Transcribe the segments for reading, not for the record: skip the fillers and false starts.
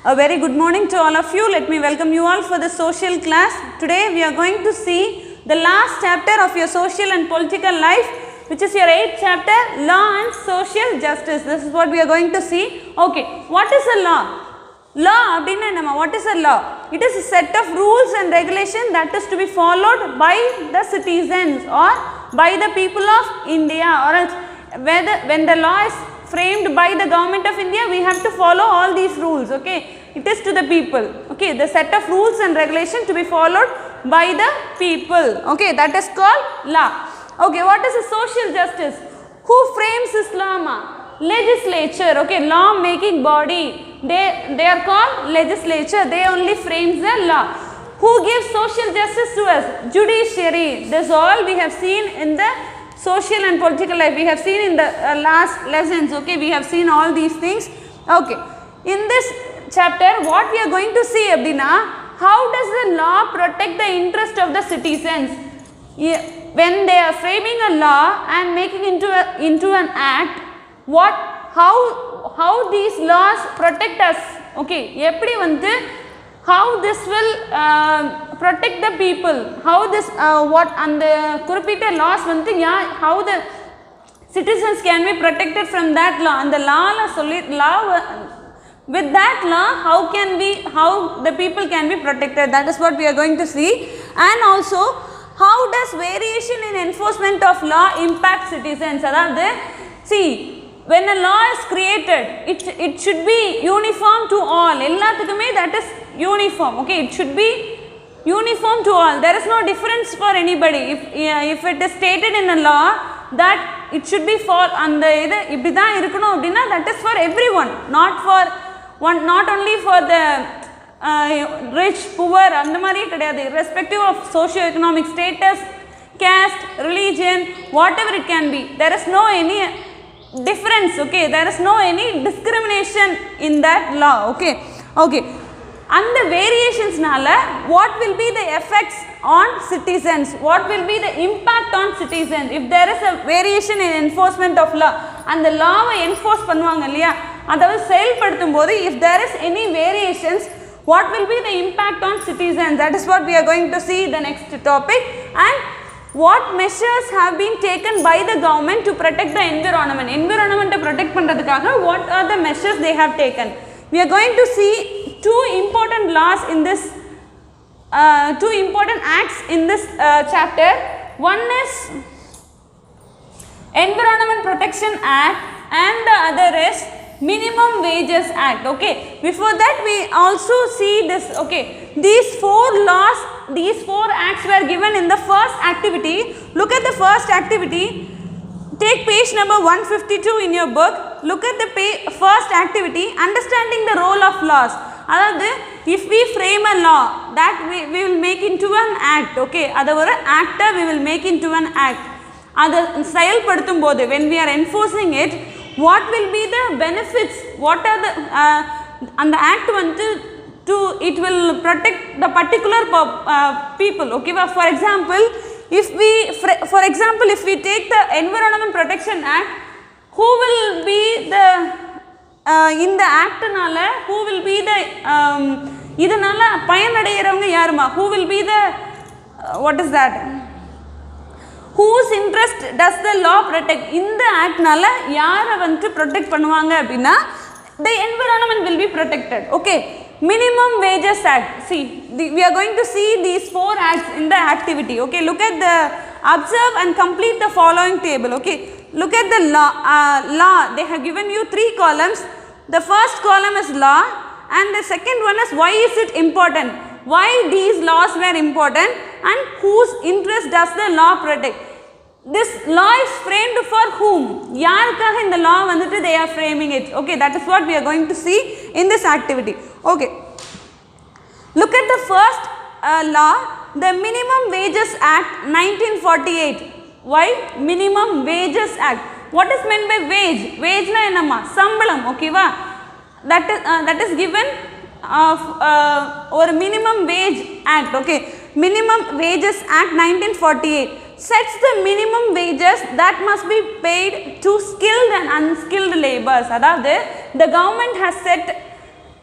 A very good morning to all of you. Let me welcome you all for the social class. Today we are going to see the last chapter of your social and political life, which is your 8th chapter, Law and Social Justice. This is what we are going to see. Okay, what is a law? Law, what is a law? It is a set of rules and regulations that is to be followed by the citizens or by the people of India, or else when the law is framed by the government of India, we have to follow all these rules. Okay, it is to the people. Okay, the set of rules and regulations to be followed by the people. Okay, that is called law. Okay, what is a social justice? Who frames Islam? Legislature. Okay, law making body. They are called legislature. They only frames the law. Who gives social justice to us? Judiciary. This all we have seen in the social and political life. We have seen in the last lessons. Okay, we have seen all these things. Okay, in this chapter what we are going to see abdina, how does the law protect the interest of the citizens? When they are framing a law and making into an act, how these laws protect us? Okay, eppadi vandu how this will protect the people, how this what and the குறிப்பிட்ட laws வந்து how the citizens can be protected from that law, and the law with that law how the people can be protected. That is what we are going to see. And also, how does variation in enforcement of law impact citizens? Adhaadu, see, when a law is created, it should be uniform to all. Ellathukkume that is uniform. Okay, it should be uniform to all. There is no difference for anybody. If it is stated in a law that it should be for and idu ipdha irukonu appadina, that is for everyone, not only for the rich, poor, and mari kediyadu, irrespective of socio-economic status, caste, religion, whatever it can be. There is no any difference. Okay, there is no any discrimination in that law. Okay, and the variations nala what will be the effects on citizens, what will be the impact on citizens if there is a variation in enforcement of law, and the law enforce பண்ணுவாங்க இல்லையா, அதாவது செயல்படுத்தும் போது if there is any variations, what will be the impact on citizens? That is what we are going to see the next topic. And what measures have been taken by the government to protect the environment protect பண்றதுக்காக what are the measures they have taken? We are going to see two important laws in this two important acts in this chapter. One is Environment Protection Act and the other is Minimum Wages Act. Okay, before that we also see this. Okay, these four laws, these four acts were given in the first activity. Look at the first activity. Take page number 152 in your book. Look at the first activity, understanding the role of laws. Adhaadu, if we frame a law, that we will make into an act. Okay, adu oru act we will make into an act. Adu செயல்படுத்தும் போது, when we are enforcing it, what will be the benefits? What are the and the act vandu it will protect the particular people. Okay, for example, if we take the Environment Protection Act, who will be the in the act nala, who will be the idanala payanadairavanga yaruma, who will be the what is that, whose interest does the law protect? In the act nala yara vandu protect பண்ணுவாங்க அப்படினா the environment will be protected. Okay, Minimum Wages Act. See, we are going to see these four acts in the activity. Okay, look at the observe and complete the following table. Okay, look at the law. They have given you 3 columns. The first column is law, and the second one is why is it important, why these laws were important, and whose interest does the law protect. This law is framed for whom? Yarkaga in the law vandu they are framing it. Okay, that is what we are going to see in this activity. Okay, look at the first law, the Minimum Wages Act 1948. Why Minimum Wages Act? What is meant by wage? Wage na enama sambalam. Okay va, that is given or Minimum Wage Act. Okay, Minimum Wages Act 1948 sets the minimum wages that must be paid to skilled and unskilled laborers. Adhaadu, the government has set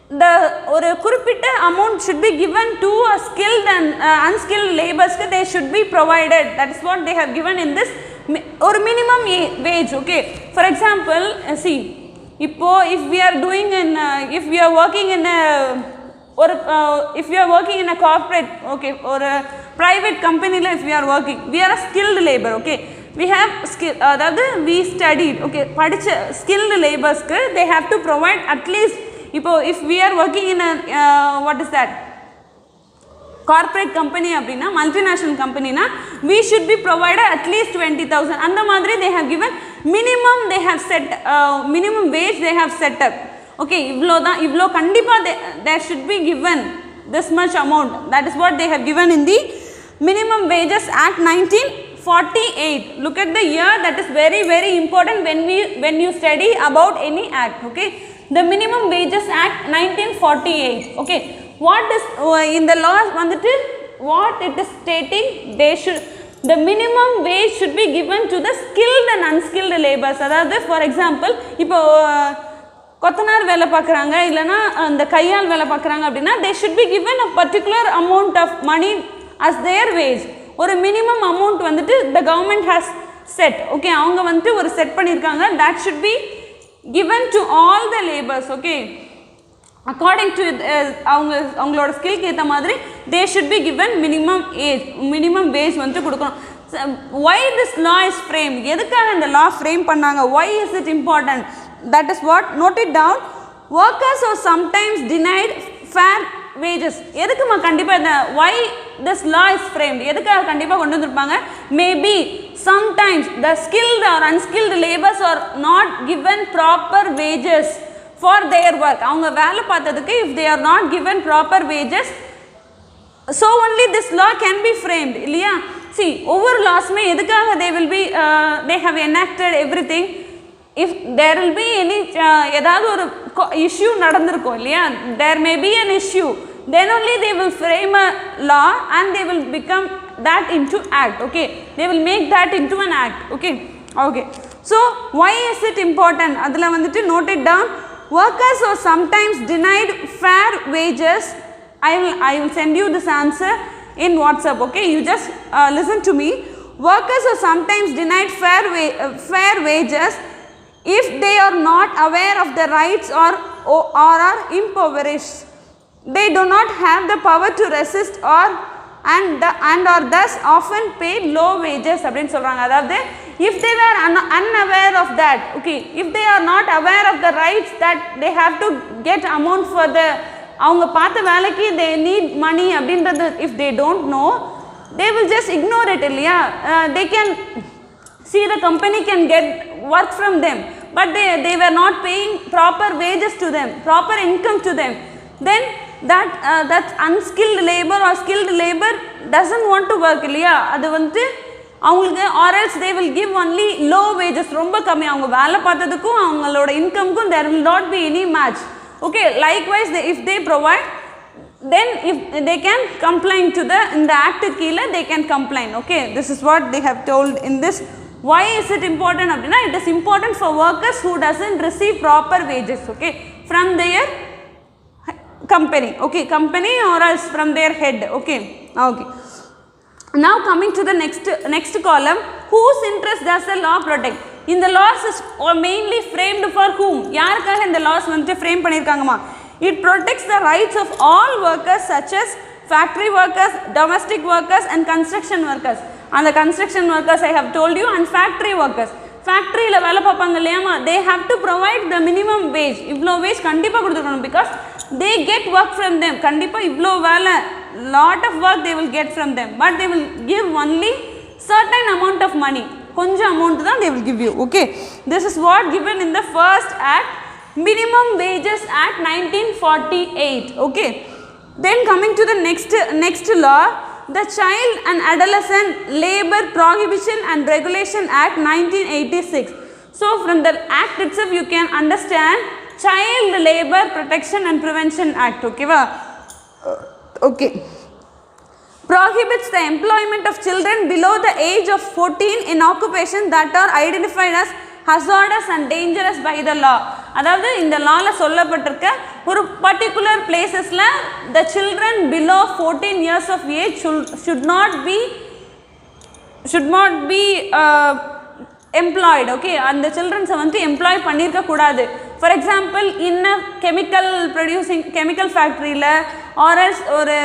the ஒரு குறிப்பிட்ட amount should be given to a skilled and unskilled laborers, they should be provided. That is what they have given in this or minimum wage. Okay, for example, see, if we are doing in if we are working in a or if we are working in a corporate, okay, or a private company, if we are working, we are a skilled labor. Okay, we have skill, we studied, okay, படிச்ச skilled laborers they have to provide at least, if we are working in a what is that, corporate company அப்படினா multinational company na, we should be provided at least 20,000. அந்த மாதிரி they have given minimum, they have set minimum wage they have set up. Okay, இவ்ளோ கண்டிப்பா there should be given this much amount. That is what they have given in the Minimum Wages Act 1948. Look at the year, that is very very important when you study about any act. Okay, the Minimum Wages Act 1948. Okay, what is in the law vandu, what it is stating, the minimum wage should be given to the skilled and unskilled laborers. Adhaadu for example, ipo கொத்தனார் வேலை பார்க்குறாங்க இல்லைனா அந்த கையால் வேலை பார்க்குறாங்க அப்படின்னா they should be given a particular amount of money as their wage. ஒரு minimum amount வந்துட்டு the government has set. Okay, அவங்க வந்துட்டு ஒரு செட் பண்ணியிருக்காங்க, that should be given to all the laborers. Okay, according to அவங்களோட ஸ்கில்க்கு ஏற்ற மாதிரி they should be given minimum wage வந்துட்டு கொடுக்கணும். Why this law is framed? எதுக்காக இந்த law frame பண்ணாங்க? Why is it important? That is what, note it down. Workers are sometimes denied fair wages. எதுக்குமா கண்டிப்பா இந்த why this law is framed, எதுக்காக கண்டிப்பா கொண்டு வந்திருப்பாங்க? Maybe sometimes the skilled or unskilled laborers are not given proper wages for their work. அவங்க வேலை பார்த்ததுக்கு if they are not given proper wages, so only this law can be framed. இல்லையா? See, ஒவ்வொரு லாஸ்மே எதுக்காக they will be they have enacted everything. If there will be any ஏதாவது ஒரு issue நடந்திருக்கும் இல்லையா, there may be an issue, then only they will frame a law and they will become that into act. Okay, they will make that into an act. Okay, so why is it important? adula vandu note it down. Workers are sometimes denied fair wages. I will send you this answer in WhatsApp. Okay, you just listen to me. Workers are sometimes denied fair wages if they are not aware of the rights or are impoverished. They do not have the power to resist and are thus often paid low wages. அப்படினு சொல்றாங்க. அதாவது if they were unaware of that, okay, if they are not aware of the rights that they have to get amount for the அவங்க பார்த்த வேலைக்கு they need money அப்படின்றது, if they don't know, they will just ignore it. இல்லையா? They can see the company can get work from them, but they were not paying proper wages to them, proper income to them. Then that unskilled labor or skilled labor doesn't want to work. இல்லையா? அது வந்து அவங்களுக்கு or else they will give only low wages, ரொம்ப கம்மி. அவங்க வேலை பார்த்ததுக்கும் அவங்களோட இன்கம்க்கும் there will not be any match. Okay, likewise if they provide, then if they can complain to in the act கீழ they can complain. Okay, this is what they have told in this. Why is it important அப்படினா, it is important for workers who doesn't receive proper wages, okay, from their company. Okay, company or else from their head. Okay. Now coming to the next column, whose interest does the law protect? In the laws is mainly framed for whom? யாருக்காக இந்த laws வந்து frame பண்ணிருக்காங்கமா? It protects the rights of all workers such as factory workers, domestic workers and construction workers. And the construction workers I have told you, and factory workers. Factory la வேலை பார்ப்பாங்க இல்லையாமா, they have to provide the minimum wage. இவ்ளோ wage கண்டிப்பா கொடுத்துக்கணும், because they get work from them. கண்டிப்பா இவ்ளோ வேலை, lot of work they will get from them, but they will give only certain amount of money. கொஞ்சம் amount தான் they will give you. Okay, this is what given in the first act, Minimum Wages Act 1948. Okay, then coming to the next law, the Child and Adolescent Labor Prohibition and Regulation Act 1986. So from the act itself you can understand Child Labor Protection and Prevention Act. Okay va? Okay, prohibits the employment of children below the age of 14 in occupations that are identified as hazardous and dangerous by the law. அதாவது இந்த லால சொல்லப்பட்டிருக்க ஒரு particular பிளேசஸ்ல the children below 14 years of age should not be employed. Okay, and the children வந்து employ பண்ணிருக்க கூடாது. For example, in a chemical factory ல or else ஒரு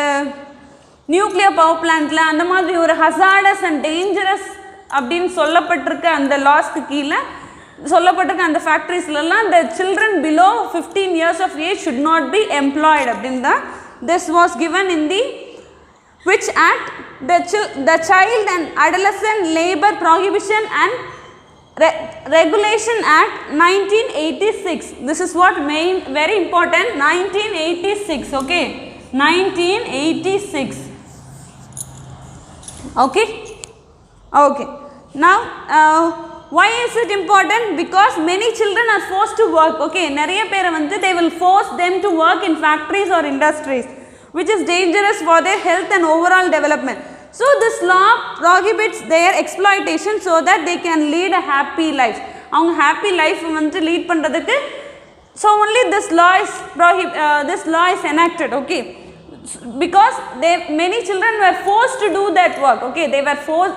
nuclear power பிளான்ட்ல அந்த மாதிரி ஒரு hazardous and dangerous அப்படின்னு சொல்லப்பட்டிருக்க அந்த லாஸ்க்கு கீழே சொல்லப்பட்டிருக்க அந்த ஃபேக்ட்ரிஸ்லாம் the children below 15 years of age should not be employed அப்படின்னு தான். This was given in the which act? The Child and Adolescent Labor Prohibition and Regulation Act 1986. This is what very important, 1986. Okay, 1986. Okay. Now why is it important? Because many children are forced to work. Okay, நிறைய பேர் வந்து they will force them to work in factories or industries, which is dangerous for their health and overall development. So this law prohibits their exploitation so that they can lead a happy life. அவங்க happy life வந்து lead பண்றதுக்கு so only this law is enacted. Okay, because many children were forced to do that work. Okay, they were forced,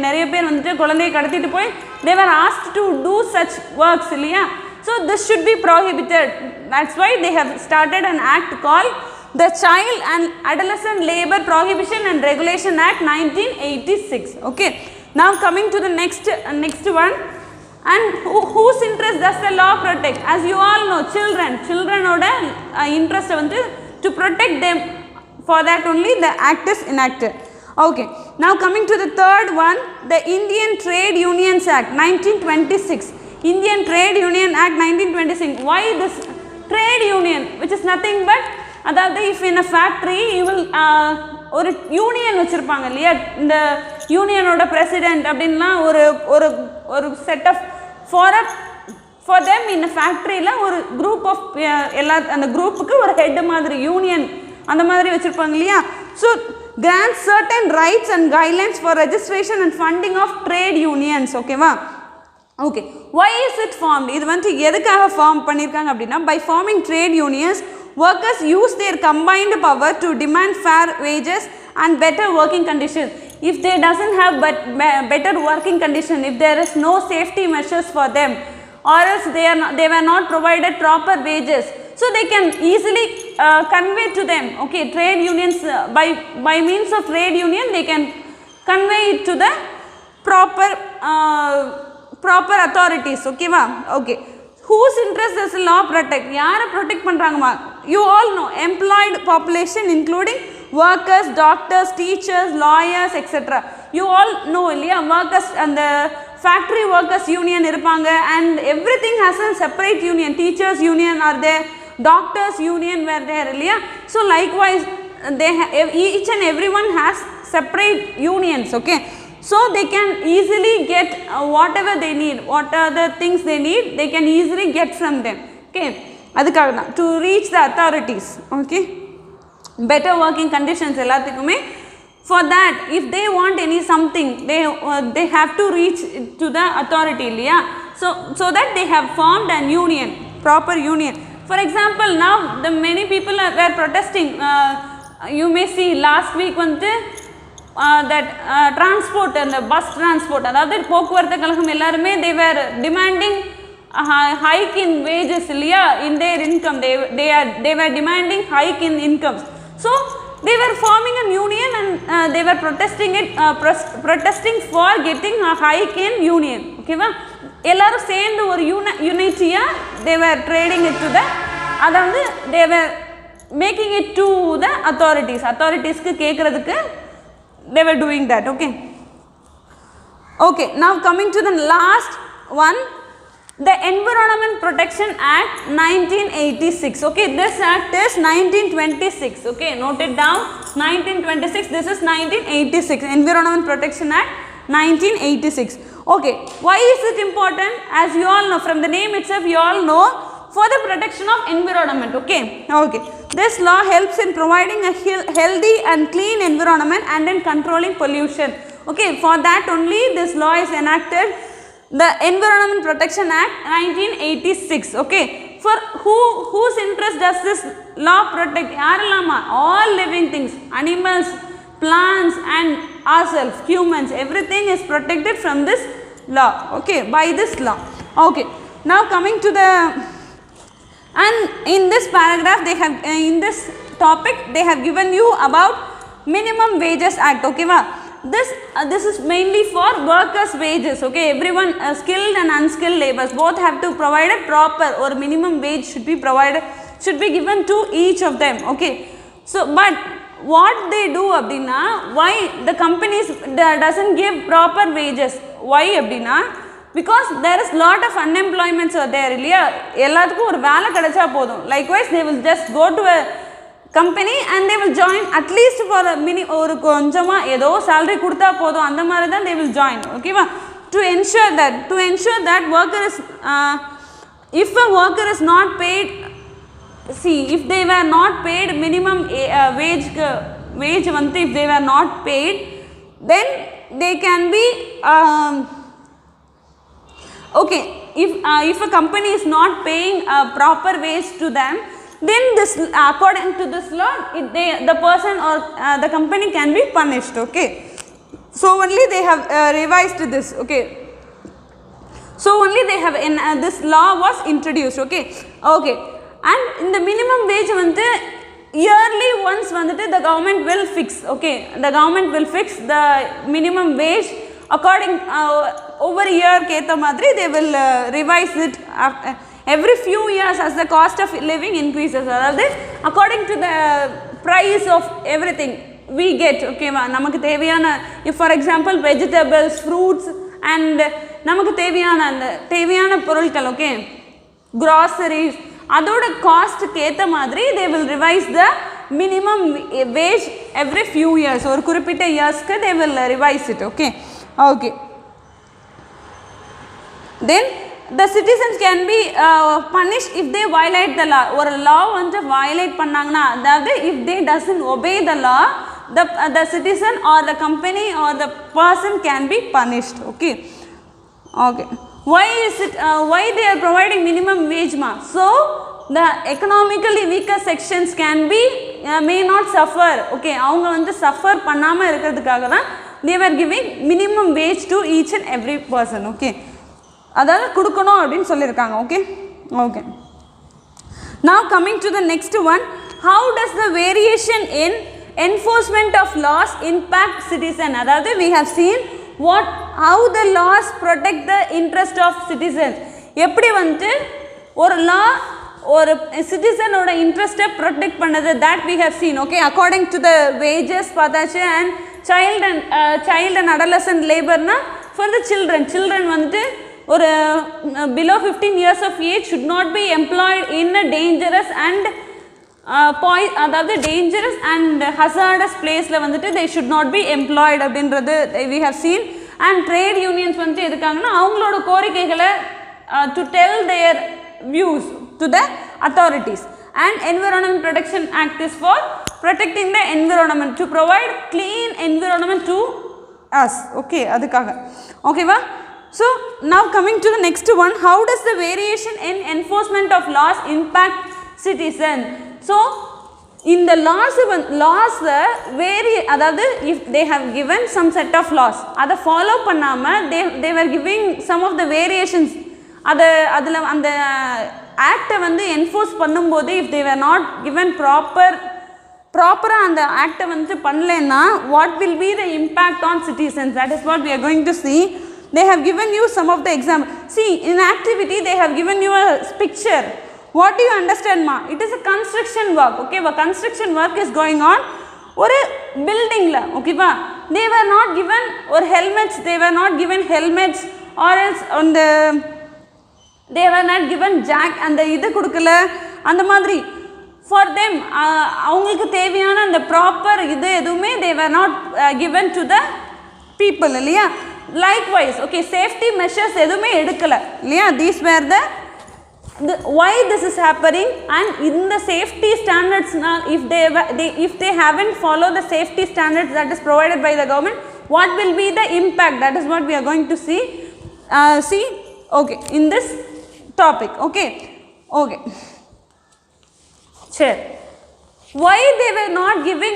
நிறைய பேர் வந்து குழந்தையை கடத்திட்டு போய் they were asked to do such works இல்லையா. So this should be prohibited. That's why they have started an act called the Child and Adolescent Labor Prohibition and Regulation Act 1986. Okay, now coming to the next one, and whose interest does the law protect? As you all know, children oda interest வந்து to protect them, for that only the act is enacted. Okay, now coming to the third one, the Indian Trade Unions Act 1926. Indian Trade Union Act 1926. Why this trade union, which is nothing but அதாவது if in a factory you will ஒரு union வச்சுருப்பாங்க இல்லையா, இந்த யூனியனோட president அப்படின்லாம் ஒரு set of for them in ஃபேக்ட்ரியில் ஒரு குரூப் ஆஃப் அந்த குரூப்புக்கு ஒரு ஹெட் மாதிரி யூனியன் அந்த மாதிரி வச்சுருப்பாங்க இல்லையா. So grant certain rights and guidelines for registration and funding of trade unions. ஓகேவா. Okay, why is it formed? இது வந்து எதுக்காக ஃபார்ம் பண்ணியிருக்காங்க அப்படின்னா, by forming trade unions, workers use their combined power to demand fair wages and better working conditions. If they doesn't have better working condition, if there is no safety measures for them, or else they were not provided proper wages, so they can easily convey to them. Okay, trade unions by means of trade union they can convey it to the proper authorities. Okay va. Okay, whose interest does the law protect? யாரை protect பண்றாங்கமா? You all know employed population including workers, doctors, teachers, lawyers, etc. You all know இல்லையா, workers and the factory workers union இருப்பாங்க, and everything has a separate union. Teachers union are there, doctors union were there இல்லையா. So likewise each and everyone has separate unions. Okay, so they can easily get whatever they need, what are the things they need, they can easily get from them. Okay, அதுக்காக தான் to reach the authorities. Okay, better working conditions எல்லாத்துக்குமே. For that, if they want any something, they have to reach to the authority இல்லையா. So that they have formed an union, proper union. For example, now the many people were protesting. You may see last week வந்து that transport and the bus transport, அதாவது போக்குவரத்து கழகம் எல்லாருமே they were demanding a hike in wages இல்லையா, in their income. They were demanding hike in incomes. So they were forming a union and they were protesting for getting a hike in union. Okay va. எல்லாரும் சேர்ந்து ஒரு யூனிட்டியா they were trading it to the, அதாவது they were making it to the authorities-க்கு கேக்குறதுக்கு they were doing that. Okay, now coming to the last one, the Environment Protection Act 1986. Okay, this act is 1926. Okay, note it down, 1926. This is 1986, Environment Protection Act 1986. Okay, why is it important? As you all know, from the name itself you all know, for the protection of environment. Okay, this law helps in providing a healthy and clean environment and in controlling pollution. Okay, for that only this law is enacted. the Environment Protection Act 1986. Okay, for whose interest does this law protect? Yarallama, all living things, animals, plants and ourselves, humans, everything is protected from this law. Okay, by this law. Okay, now coming to the, and in this paragraph they have in this topic they have given you about Minimum Wages Act. Okay va, this is mainly for workers wages. Okay, everyone skilled and unskilled laborers both have to provide a proper or minimum wage should be provided, should be given to each of them. Okay, so but what they do abdina, why the companies doesn't give proper wages, why abdina, because there is lot of unemployments are there இல்லையா, எல்லாத்துக்கும் ஒரு வேலை கிடைச்சா போதும். Likewise they will just go to a company and they will join at least for a ஒரு கொஞ்சமா ஏதோ salary கொடுத்தா போதும், அந்த மாதிரி தான் they will join. Okay va, to ensure that worker is if a worker is not paid, see if they were not paid minimum wage வந்து if they were not paid, then they can be okay, if a company is not paying a proper wage to them, then this according to this law the person or the company can be punished. Okay, so only they have revised this. Okay, so only they have in this law was introduced. Okay, and in the minimum wage வந்து yearly once வந்துட்டு the government will fix. Okay, the government will fix the minimum wage according over year கேத்த மாதிரி they will revise it every few years as the cost of living increases, அதாவது according to the price of everything we get. Okay va, நமக்கு தேவையான, if for example vegetables, fruits and நமக்கு தேவையான பொருட்கள், okay, groceries, அதோட cost கேத்த மாதிரி they will revise the minimum wage every few years, ஒரு குறிப்பிட்ட இயர்ஸ்க்கு they will revise it. Okay, then the citizens can be punished if they violate the law. ஒரு law வந்து violate பண்ணாங்கன்னா, அதாவது if they doesn't obey the law, the citizen or the company or the person can be punished. Okay, why is it why they are providing minimum wage ma, so the economically weaker sections can be may not suffer. Okay, அவங்க வந்து suffer பண்ணாம இருக்கிறதுக்காக தான் they were giving minimum wage to each and every person. Okay, அதாவது கொடுக்கணும் அப்படின்னு சொல்லியிருக்காங்க. Okay, now coming to the next one, how does the variation in enforcement of laws impact citizen? அதாவது we have seen how the laws protect the interest of citizens. எப்படி வந்து ஒரு law ஒரு citizen ஓட interest protect பண்ணது, that we have seen. Okay, according to the wages பார்த்தாச்சு, and child and adolescent labor na for the children வந்துட்டு ஒரு below 15 years of age should not be employed in a dangerous and அதாவது dangerous and hazardous placeல வந்துட்டு they should not be employed அப்படின்றது we have seen. and trade unions வந்துட்டு எதுக்காங்கன்னா அவங்களோட கோரிக்கைகளை to tell their views to the authorities. and Environment Protection Act is for protecting the environment, to provide clean environment to us. Okay, அதுக்காக. Okay va, so now coming to the next one, how does the variation in enforcement of laws impact citizen? So in the laws vary, அதாவது if they have given some set of laws, அதை follow பண்ணாம they were giving some of the variations, அதில் அந்த ஆக்டை வந்து enforce பண்ணும்போது if they were not given ப்ராப்பராக அந்த ஆக்டை வந்து பண்ணலன்னா what will be the impact on citizens? That is what we are going to see. They have given you some of the examples. See, in activity they have given you a picture. What do you understand ma? It is a construction work. Okay, construction work is going on ஒரு buildingல. Okay va, they were not given or helmets, they were not given helmets, or else on the they were not given jack and இது கொடுக்கல அந்த மாதிரி. for them அவங்களுக்கு தேவையான அந்த proper இது எதுவுமே they were not given to the people இல்லையா. likewise okay, safety measures எதுவுமே எடுக்கல இல்லையா. these were the why this is happening, and in the safety standards now if they haven't followed the safety standards that is provided by the government, what will be the impact? That is what we are going to see. see, okay, in this topic, okay, sure. Why they were not giving,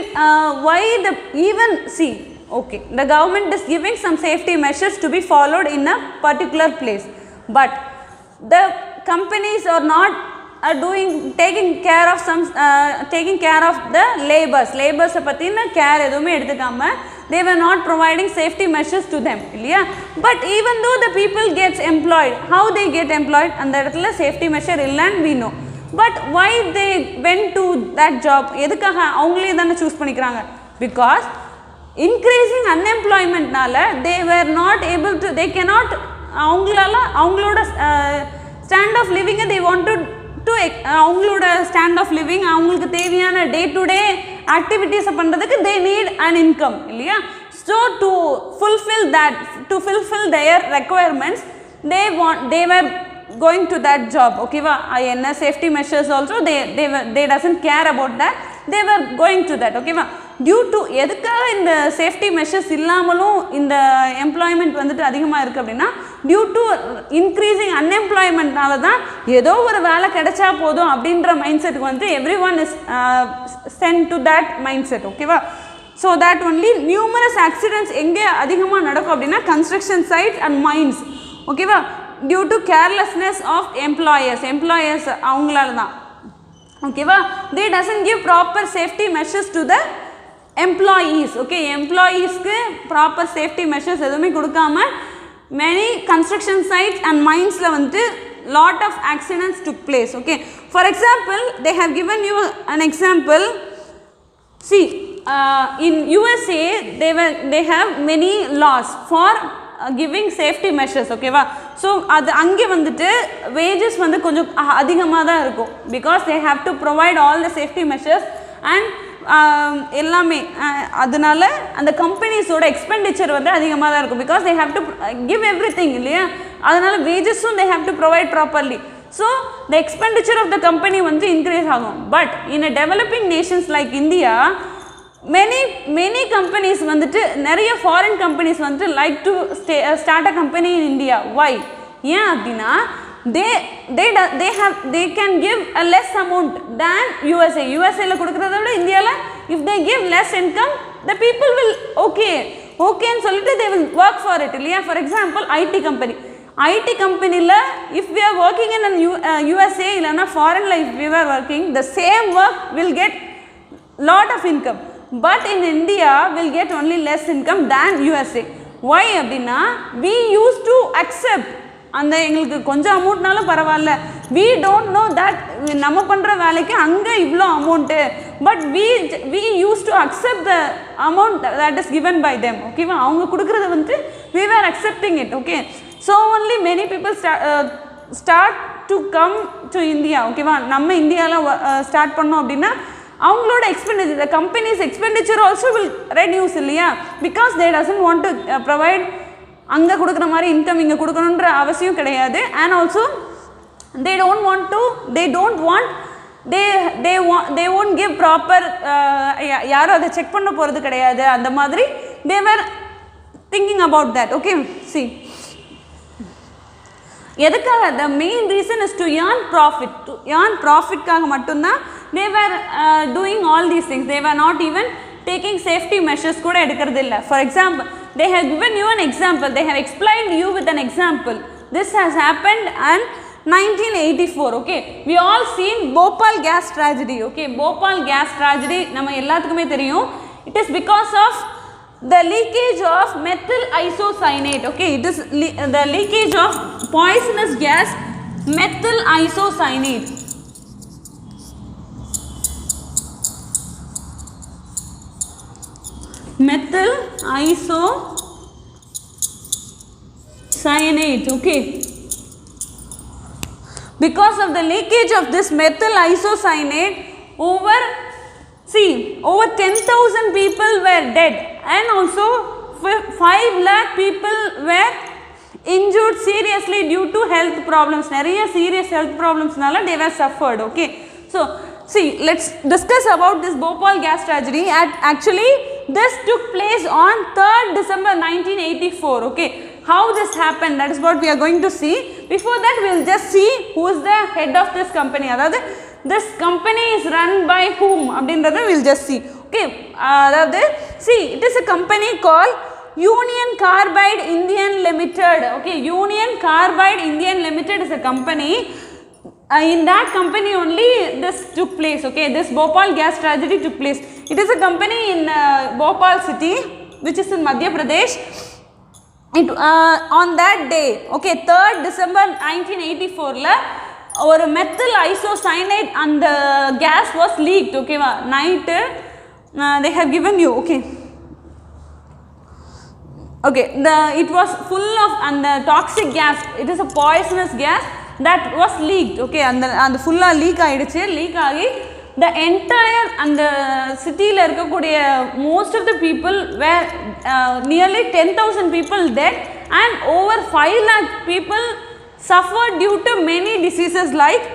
why the even see, okay, the government is giving some safety measures to be followed in a particular place, but the companies are not taking care of some taking care of the labors pathina care edume edukama, they were not providing safety measures to them illaya. But even though the people gets employed, how they get employed, and edathila safety measure illa and we know, but why they went to that job, edukaga avangale thana choose panikranga, because increasing unemployment nala they were not able to, they cannot avangaloda stand of living they wanted to avangaloda stand of living avangalukku theviyana day to day activities pandradhukku they need an income illaya. So to fulfill their requirements, they were going to that job, okay va, INA safety measures also they doesn't care about that, they were going to that, okay va. Due to எதுக்காக இந்த safety measures இல்லாமலும் இந்த employment வந்துட்டு அதிகமாக இருக்குது அப்படின்னா, due to increasing அன்எம்ப்ளாய்மெண்ட்னால தான் ஏதோ ஒரு வேலை கிடைச்சா போதும் அப்படின்ற மைண்ட் செட்டுக்கு வந்து every one is sent to that mind set, ஓகேவா. So that only numerous accidents எங்கே அதிகமாக நடக்கும் அப்படின்னா கன்ஸ்ட்ரக்ஷன் சைட்ஸ் அண்ட் மைன்ஸ், ஓகேவா. Due to carelessness of employers அவங்களால தான், ஓகேவா. They doesn't give proper safety measures to the employees, okay, employees ku proper safety measures edume kudukama many construction sites and mines la vandu lot of accidents took place, okay. For example, they have given you an example, see, in USA they have many laws for giving safety measures, okay va. So adu ange vandu wages vandu konjam adhigama da irukum, because they have to provide all the safety measures and எல்லாமே அதனால அந்த கம்பெனிஸோட expenditure வந்து அதிகமாக தான் இருக்கும், because they have to give everything இல்லையா, அதனால வேஜஸும் they have to provide properly. So the expenditure of the company வந்து இன்க்ரீஸ் ஆகும். But in a developing nations like India many companies வந்துட்டு நிறைய ஃபாரின் கம்பெனிஸ் வந்துட்டு like to start a company in India. Why? ஏன் அப்படின்னா they can give a less amount than USA la kudukrada vidu India la if they give less income the people will okay nu solittu they will work for it illaya. For example, IT company la if we are working in an USA illana foreign la if we were working, the same work will get lot of income, but in India will get only less income than USA. Why அப்படின்னா we used to accept அந்த எங்களுக்கு கொஞ்சம் அமௌண்ட்னாலும் பரவாயில்ல, we don't know that நம்ம பண்ணுற வேலைக்கு அங்கே இவ்வளோ amount, but we used to accept the amount that is given by them, ஓகேவா. அவங்க கொடுக்குறது வந்து we were accepting it, okay. So only many people start to come to India, ஓகேவா. நம்ம இந்தியாவில் ஸ்டார்ட் பண்ணோம் அப்படின்னா அவங்களோட expenditure, the company's expenditure also will reduce இல்லையா, because they doesn't want to provide அங்கே கொடுக்குற மாதிரி இன்கம் இங்கே கொடுக்கணுன்ற அவசியம் கிடையாது. And also they won't give proper யாரும் அதை செக் பண்ண போகிறது கிடையாது, அந்த மாதிரி they were thinking about that, okay. See, எதுக்காக? the main reason is to earn profitக்காக மட்டும்தான் they were doing all these things. They were not even taking safety measures கூட எடுக்கிறது இல்லை. For example, they have given you an example, they have explained you with an example. This has happened in 1984, okay. We all seen Bhopal gas tragedy, okay. Bhopal gas tragedy நம்ம எல்லாத்துக்குமே தெரியும். It is because of the leakage of methyl isocyanate, okay. It is the leakage of poisonous gas methyl isocyanate. Methyl isocyanate, okay. Because of the leakage of this methyl isocyanate, over 10,000 people were dead, and also 5 lakh people were injured seriously due to health problems. Nariya serious health problems nala they were suffered, okay. So see, let's discuss about this Bhopal gas tragedy. Actually this took place on 3rd December 1984, okay. how this happened, that is what we are going to see. Before that we will just see who is the head of this company, அதாவது this company is run by whom அப்படின்றத we will just see. Okay, அதாவது see, it is a company called Union Carbide Indian Limited. Okay, Union Carbide Indian Limited is a company. In that company only this took place. Okay, this Bhopal gas tragedy took place. It is a company in Bhopal city, which is in Madhya Pradesh. It on that day, okay, 3rd December 1984 la or methyl isocyanate and the gas was leaked. Okay, night they have given you. Okay, okay, it was full of and the toxic gas, it is a poisonous gas that was leaked. Okay, and full leak ஆயிடுச்சு. leak ஆகி the entire and the city la irukkudiya most of the people were nearly 10,000 people dead and over 5 lakh people suffered due to many diseases. Like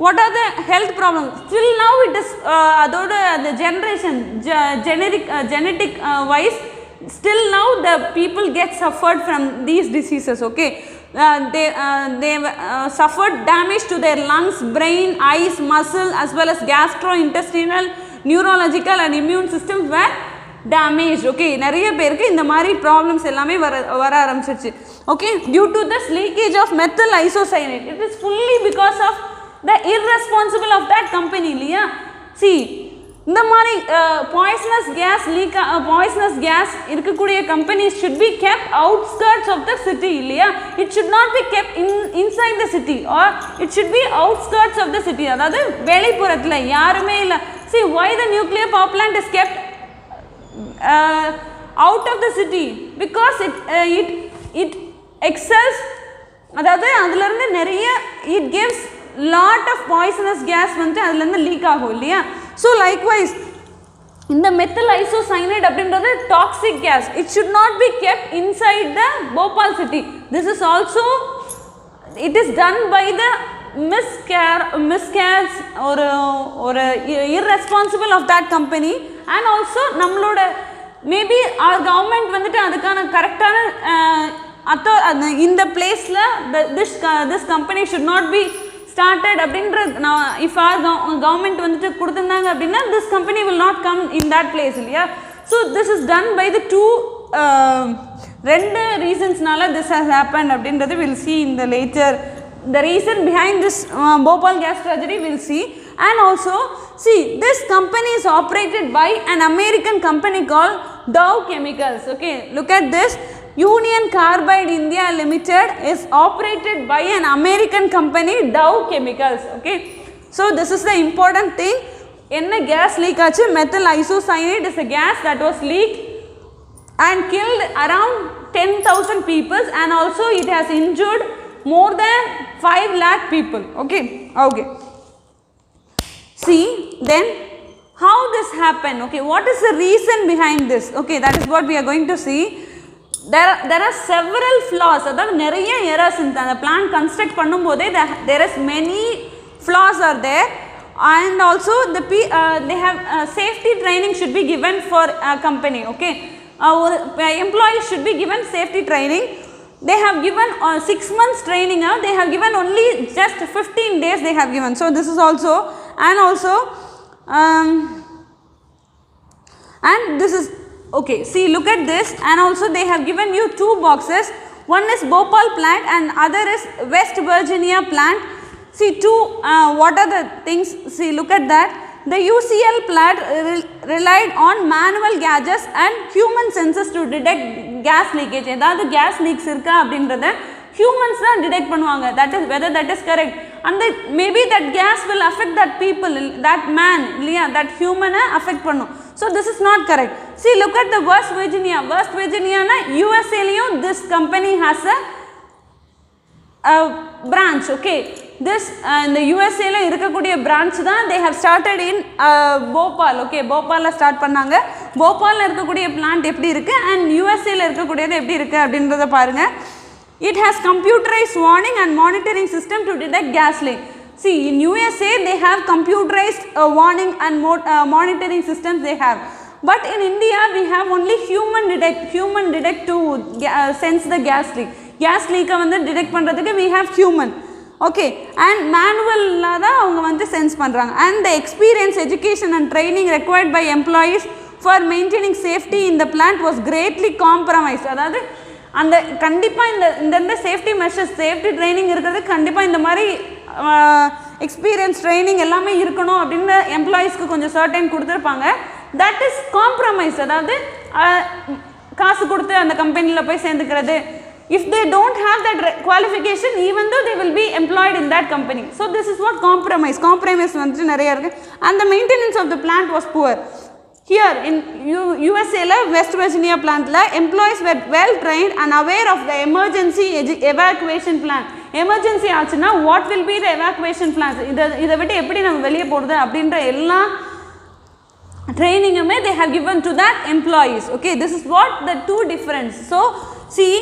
what are the health problems? Till now it is adoda the generation genetic wise, still now the people get suffered from these diseases. Okay, they suffered damage to their lungs, brain, eyes, muscle as well as gastrointestinal, neurological and immune systems were damaged. Okay, நிறைய பேருக்கு இந்த மாதிரி problems எல்லாமே வர ஆரம்பிச்சிருச்சு. Okay, due to this leakage of methyl isocyanate, it is fully because of the irresponsible of that company இல்லையா. See, இந்த மாதிரி poisonous gas leak poisonous gas இருக்கக்கூடிய companies should be kept outskirts of the city இல்லையா. It should not be kept inside the city or it should be outskirts of the city, அதாவது வெளிப்புறத்துல யாருமே இல்ல. See, why the nuclear power plant is kept out of the city? Because it excels, அதாவது அதுல இருந்து நிறைய it gives lot of poisonous gas வந்து அதுல இருந்து லீக் ஆகும் இல்லையா. So likewise in the methyl isocyanate அப்படின்றது toxic gas, it should not be kept inside the Bhopal city. This is also, it is done by the miscares or irresponsible of that company. And also நம்மளோட maybe our government வந்துட்டு அதுக்கான கரெக்டான இந்த பிளேஸ்ல this company should not be started அப்படின்ற if our government வந்துட்டு கொடுத்திருந்தாங்க அப்படின்னா this company will not come in that place இல்லையா. So this is done by the ரெண்டு reasonsனால this has happened அப்படின்றது we'll see in the later, the reason behind this Bhopal gas tragedy we'll see. And also see, this company is operated by an American company called Dow Chemicals. Okay, look at this. Union Carbide India Limited is operated by an American company, Dow Chemicals. Okay, so this is the important thing. Enna gas leak aachu, methyl isocyanate is a gas that was leaked and killed around 10,000 people and also it has injured more than 5 lakh people. Okay, okay. See, then how this happened? Okay, what is the reason behind this? Okay, that is what we are going to see. There are several flaws, அதாவது நிறைய errors இந்த plant construct பண்ணும்போதே there is many flaws are there. And also they have safety training should be given for a company. Okay, employees should be given safety training. They have given 6 months training, they have given only just 15 days they have given. So this is also, and also and this is okay. See, look at this, and also they have given you 2 boxes. One is Bhopal plant and other is West Virginia plant. See, what are the things? See, look at that. The UCL plant relied on manual gauges and human sensors to detect gas leakage. ஏதாவது gas leaks இருக்கா அப்படின்றத humans தான் detect பண்ணுவாங்க. That is whether that is correct. And maybe that gas will affect that people, that man, that human affect பண்ணும். So this is not correct. See, look at the West Virginia. West Virginia na USA லையும் this company has a branch. Okay, this in the USA la இருக்கக்கூடிய branch தான் they have started in Bhopal. Okay, Bhopal la start பண்ணாங்க. Bhopal la இருக்கக்கூடிய plant எப்படி இருக்கு and USA ல இருக்கக்கூடியது எப்படி இருக்கு அப்படின்றத பாருங்க. It has computerized warning and monitoring system to detect gas leak. See, in USA they have computerized warning and monitoring systems they have. But in India we have only human detect to sense the gas leak. Gas leak வந்து detect பண்றதுக்கு we have human. Okay, and manual la da avanga வந்து sense பண்றாங்க. And the experience, education and training required by employees for maintaining safety in the plant was greatly compromised. அதாவது அந்த கண்டிப்பா இந்த safety measures, safety training இருக்கிறது கண்டிப்பா இந்த மாதிரி எக்ஸ்பீரியன்ஸ் ட்ரைனிங் எல்லாமே இருக்கணும் அப்படின்னு எம்ப்ளாயீஸ்க்கு கொஞ்சம் சர்டைன் கொடுத்துருப்பாங்க. That is compromise. அதாவது காசு கொடுத்து அந்த கம்பெனியில் போய் சேர்ந்துக்கிறது. If they don't have that qualification, even though they will be employed in that company. So this is what compromise வந்து நிறைய இருக்கு. And the maintenance of the plant was poor. Here in USA la West Virginia plant la employees were well trained and aware of the emergency evacuation plan. Emergency ஆச்சுன்னா what will be the evacuation plans, இதை விட்டு எப்படி நம்ம வெளியே போகிறது அப்படின்ற எல்லா ட்ரைனிங்குமே they have given to that employees. Okay, this is what the two difference. So see,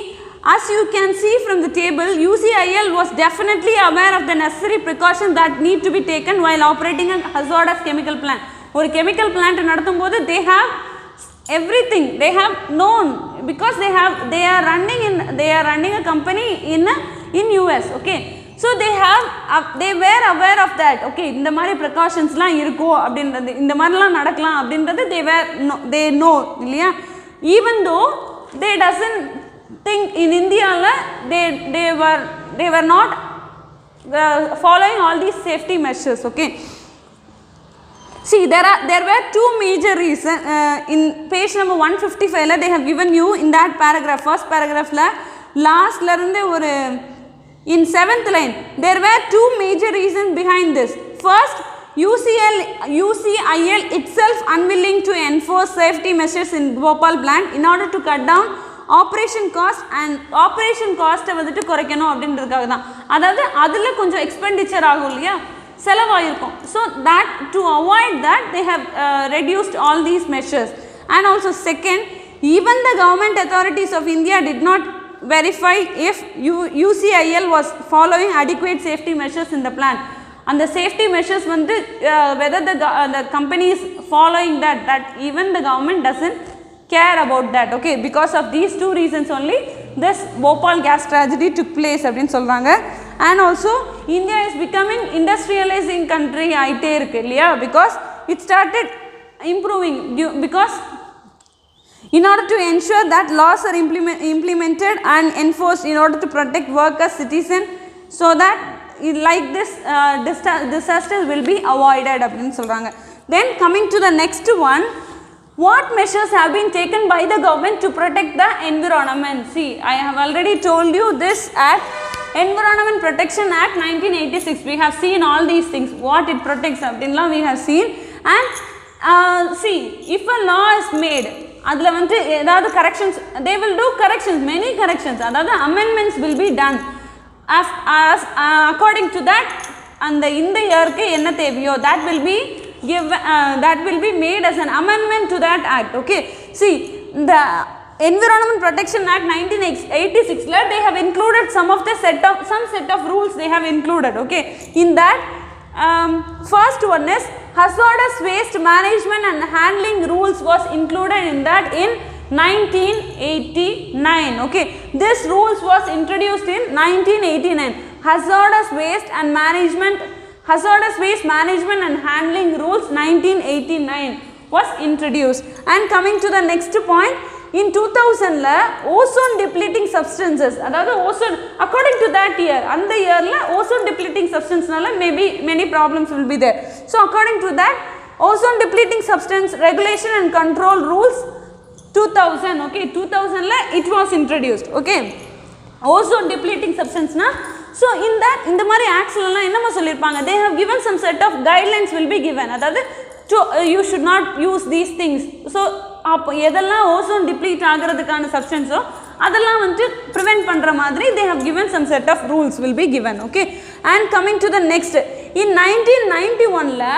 as you can see from the table, UCIL was definitely aware of the necessary precautions that need to be taken while operating a hazardous chemical plant. ஒரு chemical plant நடத்தும் போது they have everything, they have known, because they are running a company in US. Okay, so they were aware of that. Okay, இந்த மாதிரி precautions-லாம் இருக்கும் அப்படின்றது, இந்த மாதிரிலாம் நடக்கலாம் அப்படின்றது they know இல்லையா. Even though they doesn't think in India they were not following all these safety measures. Okay, see, there were two major reasons. In page number 155 la they have given you in that paragraph, first paragraph la last la irundhe oru in 7th line, there were two major reasons behind this. First, UCIL itself unwilling to enforce safety measures in Bhopal plant in order to cut down operation cost, and operation cost வந்துட்டு குறைக்கணும் அப்படின்றதுக்காக தான். அதாவது அதில் கொஞ்சம் expenditure ஆகும் இல்லையா, செலவாயிருக்கும். So that to avoid that they have reduced all these measures. And also second, even the government authorities of India did not verify if UCIL was following adequate safety measures in the plant. And the safety measures வந்து whether the company is following that even the government doesn't care about that. Okay, because of these two reasons only this Bhopal gas tragedy took place அப்படினு சொல்றாங்க. And also India is becoming industrializing country ஆயிட்டே இருக்கு இல்லையா, because it started improving, because in order to ensure that laws are implemented and enforced in order to protect workers, citizens, so that like this disasters will be avoided அப்படினு சொல்றாங்க. Then coming to the next one, what measures have been taken by the government to protect the environment? See, I have already told you this at Environment Protection Act 1986. We have seen all these things, what it protects அப்படின்ல we have seen. And see, if a law is made, அதில் வந்து ஏதாவது corrections, they will do corrections, many corrections, அதாவது amendments will be done as according to that. அந்த இந்த இயருக்கு என்ன தேவையோ that will be made as an amendment to that act. Okay, see, the Environment Protection Act 1986 la they have included some set of rules they have included. Okay, in that first one is hazardous waste management and handling rules was included in that in 1989. Okay, this rules was introduced in 1989. Hazardous waste management and handling rules 1989 was introduced. And coming to the next point, in 2000 la ozone depleting substances, அதாவது ozone according to that year, அந்த இயர்ல ozone depleting substance நால maybe many problems will be there. So according to that, ozone depleting substance regulation and control rules 2000. Okay, 2000 la it was introduced. Okay, ozone depleting substance na, so in that இந்த மாதிரி acts la என்னமா சொல்லிருப்பாங்க, they have given some set of guidelines will be given, அதாவது you should not use these things. So அப்போ எதெல்லாம் ozone deplete ஆகிறதுக்கான சப்ஸ்டன்ஸோ அதெல்லாம் வந்து ப்ரிவென்ட் பண்ணுற மாதிரி they have given some set of rules will be given. Okay, and coming to the next, in 1991 la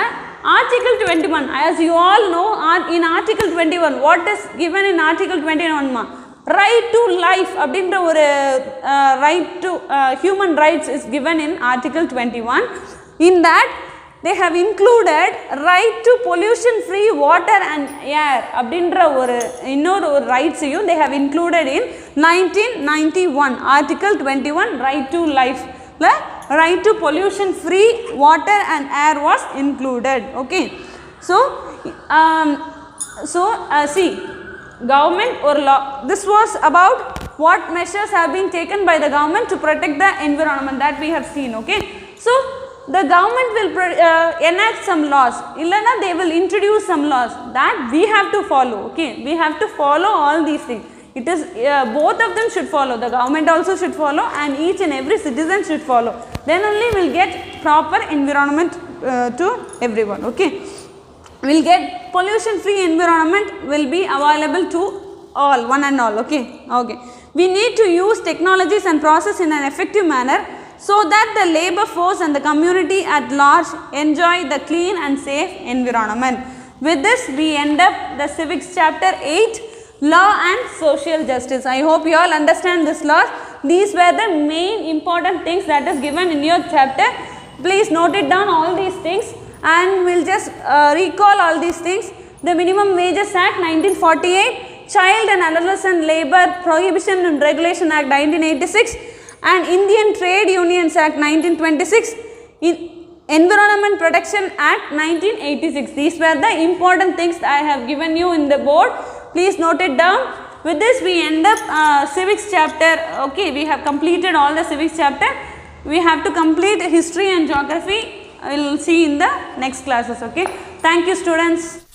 Article 21, as you all know, in Article 21 what is given in Article 21 ma, right to life அப்படின்ற ஒரு right to human rights is given in Article 21. In that they have included right to pollution free water and air அப்படின்ற இன்னொரு ரைட்ஸையும் they have included in 1991 article 21 right to life la right to pollution free water and air was included. Okay, so see, government or law, this was about what measures have been taken by the government to protect the environment that we have seen. Okay, so the government will enact some laws, illana they will introduce some laws that we have to follow. Okay, we have to follow all these things. It is both of them should follow, the government also should follow and each and every citizen should follow, then only we will get proper environment to everyone. Okay, we will get pollution free environment will be available to all, one and all. Okay, we need to use technologies and process in an effective manner so that the labor force and the community at large enjoy the clean and safe environment. With this we end up the civics chapter 8, law and social justice. I hope you all understand this laws. These were the main important things that is given in your chapter. Please note it down all these things and we will just recall all these things. The Minimum Wages Act 1948, Child and Adolescent Labor Prohibition and Regulation Act 1986 and Indian Trade Unions Act 1926, Environment Protection Act 1986. These were the important things that I have given you in the board. Please note it down. With this we end up civics chapter. Okay, we have completed all the civics chapter. We have to complete history and geography. I will see in the next classes. Okay, thank you students.